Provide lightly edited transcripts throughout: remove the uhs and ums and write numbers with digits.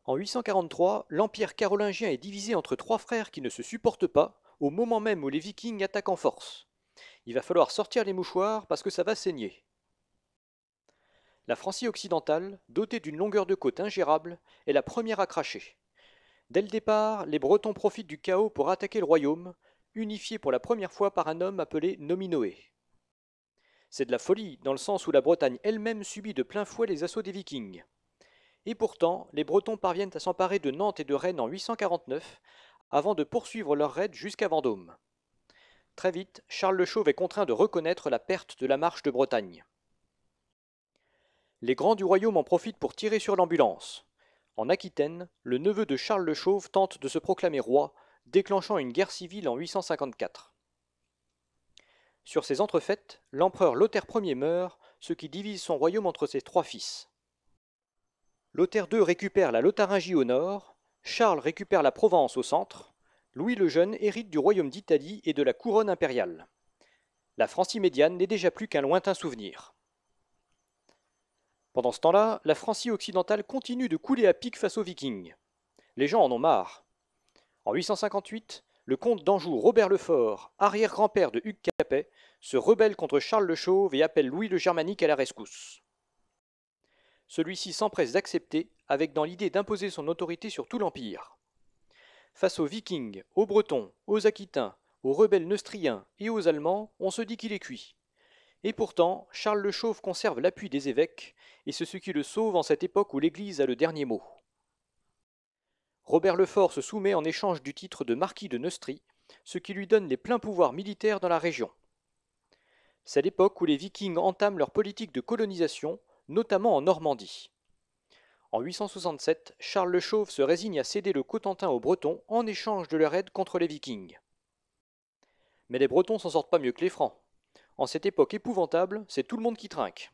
En 843, l'Empire carolingien est divisé entre trois frères qui ne se supportent pas, au moment même où les Vikings attaquent en force. Il va falloir sortir les mouchoirs parce que ça va saigner. La Francie occidentale, dotée d'une longueur de côte ingérable, est la première à cracher. Dès le départ, les Bretons profitent du chaos pour attaquer le royaume, unifié pour la première fois par un homme appelé Nominoé. C'est de la folie, dans le sens où la Bretagne elle-même subit de plein fouet les assauts des Vikings. Et pourtant, les Bretons parviennent à s'emparer de Nantes et de Rennes en 849, avant de poursuivre leur raid jusqu'à Vendôme. Très vite, Charles le Chauve est contraint de reconnaître la perte de la marche de Bretagne. Les grands du royaume en profitent pour tirer sur l'ambulance. En Aquitaine, le neveu de Charles le Chauve tente de se proclamer roi, déclenchant une guerre civile en 854. Sur ces entrefaites, l'empereur Lothaire Ier meurt, ce qui divise son royaume entre ses trois fils. Lothaire II récupère la Lotharingie au nord, Charles récupère la Provence au centre, Louis le Jeune hérite du royaume d'Italie et de la couronne impériale. La Francie médiane n'est déjà plus qu'un lointain souvenir. Pendant ce temps-là, la Francie occidentale continue de couler à pic face aux Vikings. Les gens en ont marre. En 858, le comte d'Anjou Robert le Fort, arrière-grand-père de Hugues Capet, se rebelle contre Charles le Chauve et appelle Louis le Germanique à la rescousse. Celui-ci s'empresse d'accepter, avec dans l'idée d'imposer son autorité sur tout l'Empire. Face aux Vikings, aux Bretons, aux Aquitains, aux rebelles neustriens et aux Allemands, on se dit qu'il est cuit. Et pourtant, Charles le Chauve conserve l'appui des évêques, et c'est ce qui le sauve en cette époque où l'Église a le dernier mot. Robert le Fort se soumet en échange du titre de marquis de Neustrie, ce qui lui donne les pleins pouvoirs militaires dans la région. C'est l'époque où les Vikings entament leur politique de colonisation, notamment en Normandie. En 867, Charles le Chauve se résigne à céder le Cotentin aux Bretons en échange de leur aide contre les Vikings. Mais les Bretons s'en sortent pas mieux que les Francs. En cette époque épouvantable, c'est tout le monde qui trinque.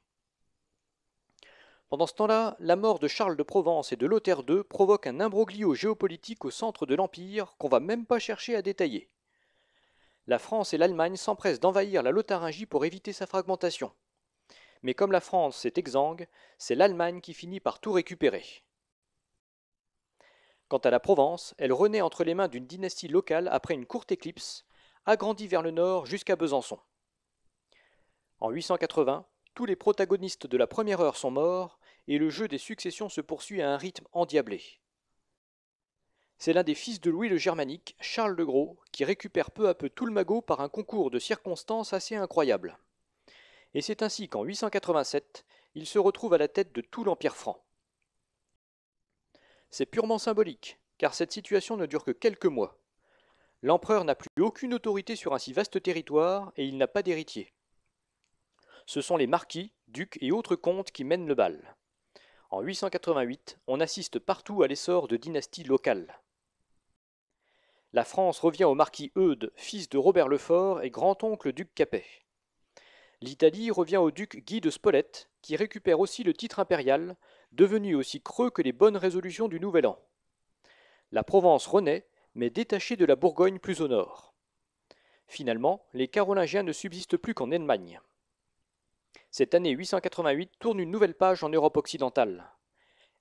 Pendant ce temps-là, la mort de Charles de Provence et de Lothaire II provoque un imbroglio géopolitique au centre de l'Empire qu'on va même pas chercher à détailler. La France et l'Allemagne s'empressent d'envahir la Lotharingie pour éviter sa fragmentation. Mais comme la France est exsangue, c'est l'Allemagne qui finit par tout récupérer. Quant à la Provence, elle renaît entre les mains d'une dynastie locale après une courte éclipse, agrandie vers le nord jusqu'à Besançon. En 880, tous les protagonistes de la première heure sont morts et le jeu des successions se poursuit à un rythme endiablé. C'est l'un des fils de Louis le Germanique, Charles le Gros, qui récupère peu à peu tout le magot par un concours de circonstances assez incroyable. Et c'est ainsi qu'en 887, il se retrouve à la tête de tout l'Empire franc. C'est purement symbolique, car cette situation ne dure que quelques mois. L'empereur n'a plus aucune autorité sur un si vaste territoire et il n'a pas d'héritier. Ce sont les marquis, ducs et autres comtes qui mènent le bal. En 888, on assiste partout à l'essor de dynasties locales. La France revient au marquis Eudes, fils de Robert le Fort et grand-oncle duc Capet. L'Italie revient au duc Guy de Spolète, qui récupère aussi le titre impérial, devenu aussi creux que les bonnes résolutions du Nouvel An. La Provence renaît, mais détachée de la Bourgogne plus au nord. Finalement, les Carolingiens ne subsistent plus qu'en Allemagne. Cette année 888 tourne une nouvelle page en Europe occidentale.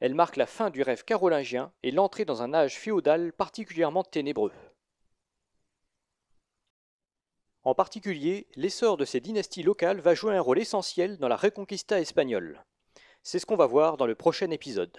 Elle marque la fin du rêve carolingien et l'entrée dans un âge féodal particulièrement ténébreux. En particulier, l'essor de ces dynasties locales va jouer un rôle essentiel dans la Reconquista espagnole. C'est ce qu'on va voir dans le prochain épisode.